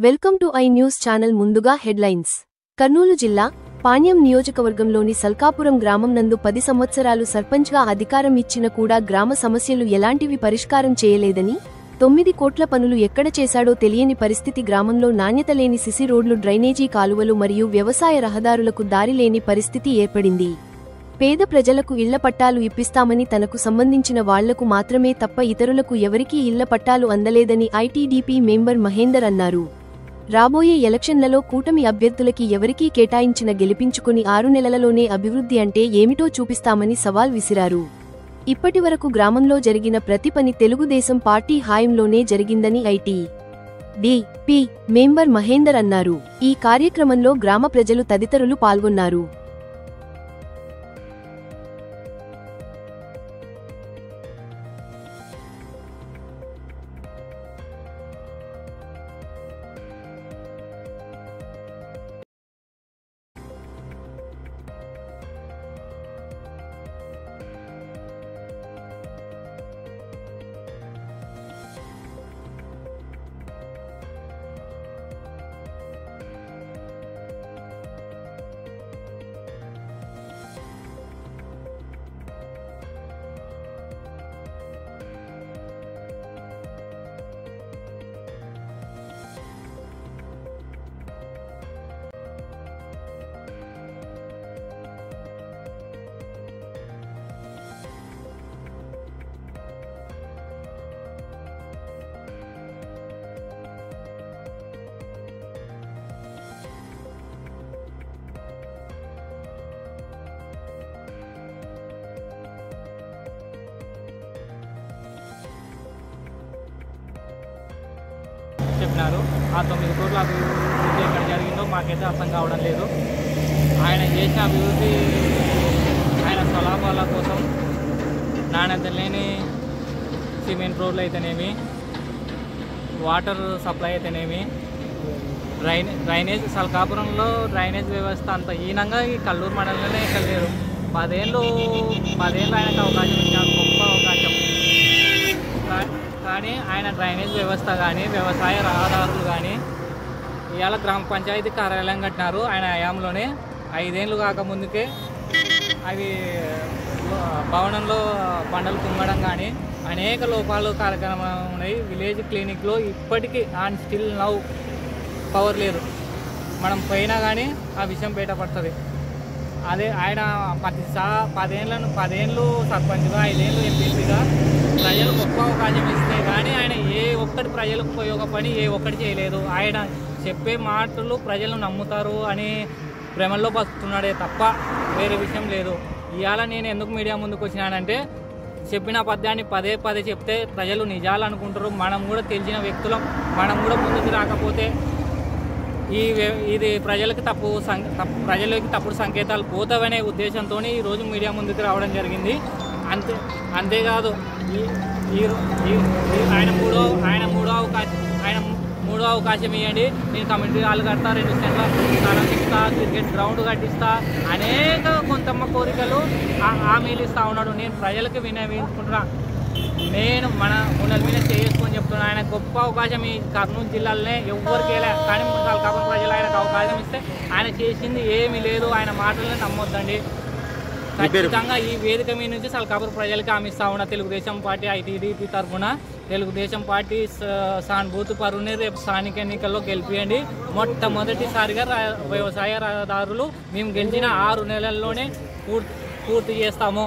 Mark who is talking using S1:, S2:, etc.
S1: Welcome to I news channel. ముందుగా headlines. Kurnool జిల్లా పాణ్యం నియోజకవర్గంలోని సల్కాపురం గ్రామం నందు 10 సంవత్సరాలు సర్పంచ్గా అధికారం ఇచ్చిన కూడా గ్రామ సమస్యలు ఎలాంటివి పరిష్కారం చేయలేదని, 9 కోట్ల పనులు ఎక్కడ చేశాడో తెలియని పరిస్థితి, గ్రామంలో నాణ్యత లేని సిసి రోడ్లు, డ్రైనేజీ కాలువలు మరియు వ్యవసాయ రహదారులకు దారి లేని పరిస్థితి ఏర్పడింది. పేద ప్రజలకు ఇళ్ల పట్టాలు ఇప్పిస్తామని తనకు సంబంధించిన వాళ్లకు మాత్రమే తప్ప ఇతరులకు ఎవరికీ ఇళ్ల పట్టాలు అందలేదని ఐటీడీపీ మెంబర్ మహేందర్ అన్నారు. రాబోయే ఎలక్షన్లలో కూటమి అభ్యర్థులకి ఎవరికీ కేటాయించిన గెలిపించుకుని 6 నెలలలోనే అభివృద్ధి అంటే ఏమిటో చూపిస్తామని సవాల్ విసిరారు. ఇప్పటివరకు గ్రామంలో జరిగిన ప్రతి పని తెలుగుదేశం పార్టీ హాయంలోనే జరిగిందని ఐటీడీపీ మెంబర్ మహేందర్ అన్నారు. ఈ కార్యక్రమంలో గ్రామ ప్రజలు తదితరులు పాల్గొన్నారు.
S2: చెప్పినారు. ఆ 9 కోట్ల అభివృద్ధి ఎక్కడ జరిగిందో మాకైతే అర్థం కావడం లేదు. ఆయన చేసిన అభివృద్ధి ఆయన స్వలాభాల కోసం నాణ్యత లేని సిమెంట్ రోడ్లు అయితేనేమి, వాటర్ సప్లై అయితేనేమి, డ్రైనేజ్ సల్కాపురంలో డ్రైనేజ్ వ్యవస్థ అంత హీనంగా ఈ కల్లూరు మండలంలోనే ఎక్కడ లేదు. 10 ఏళ్ళు ఆయనకు అవకాశం ఇచ్చారు, గొప్ప అవకాశం. కానీ ఆయన డ్రైనేజ్ వ్యవస్థ కానీ, వ్యవసాయ రహదారులు కానీ, ఇవాళ గ్రామ పంచాయతీ కార్యాలయం కట్టినారు ఆయన హయాంలోనే. 5 ఏళ్ళు కాకముందుకే అవి భవనంలో బండలు కుంగడం కానీ అనేక లోపాలు కార్యక్రమాలు ఉన్నాయి. విలేజ్ క్లినిక్లో ఇప్పటికీ అండ్ స్టిల్ నౌ పవర్ లేదు. మనం పోయినా కానీ ఆ విషయం బయటపడుతుంది. అదే ఆయన 10 ఏళ్ళు సర్పంచ్గా, 5 ఏళ్ళు ఎంపీగా ప్రజలు గొప్ప అవకాశం ఇస్తే కానీ ఆయన ఏ ఒక్కటి ప్రజలకు ఉపయోగపడి ఏ ఒక్కటి చేయలేదు. ఆయన చెప్పే మాటలు ప్రజలు నమ్ముతారు అని భ్రమల్లో బతుకుతున్నాడే తప్ప వేరే విషయం లేదు. ఇవాళ నేను ఎందుకు మీడియా ముందుకు వచ్చినానంటే, చెప్పిన పద్యాన్ని పదే చెప్తే ప్రజలు నిజాలు అనుకుంటారు. మనం కూడా తెలిసిన వ్యక్తులం, మనం కూడా ముందుకు రాకపోతే ఇది ప్రజలకి తప్పుడు సంకేతాలు పోతావనే ఉద్దేశంతో ఈరోజు మీడియా ముందుకు రావడం జరిగింది. అంతేకాదు ఆయన మూడో అవకాశం ఇవ్వండి, నేను కమ్యూనిటీ హాల్ కడతా, 2 సెంట్ల స్థలం ఇస్తా, క్రికెట్ గ్రౌండ్ కట్టిస్తా, అనేక కొంతమ్మ కోరికలు హామీలు ఇస్తా ఉన్నాడు. నేను ప్రజలకు వినవించుకుంటున్నా. నేను మన ఉన్నల మీద చేసుకొని చెప్తున్నా. ఆయన గొప్ప అవకాశం ఈ కర్నూలు జిల్లాలోనే ఎవ్వరికి వెళ్ళా. కానీ సల్కాపురం ప్రజలు ఆయనకు అవకాశం ఇస్తే ఆయన చేసింది ఏమీ లేదు. ఆయన మాటలను నమ్మొద్దండి. ఖచ్చితంగా ఈ వేదిక మీద నుంచి సల్కాపురం ప్రజలకి హామీ ఇస్తా ఉన్నా. తెలుగుదేశం పార్టీ ఐటీడీపీ తరఫున తెలుగుదేశం పార్టీ సానుభూతి పరుని రేపు స్థానిక ఎన్నికల్లో గెలిపియండి. మొట్టమొదటిసారిగా వ్యవసాయ రహదారులు మేము గెలిచిన 6 నెలల్లోనే పూర్తి చేస్తాము.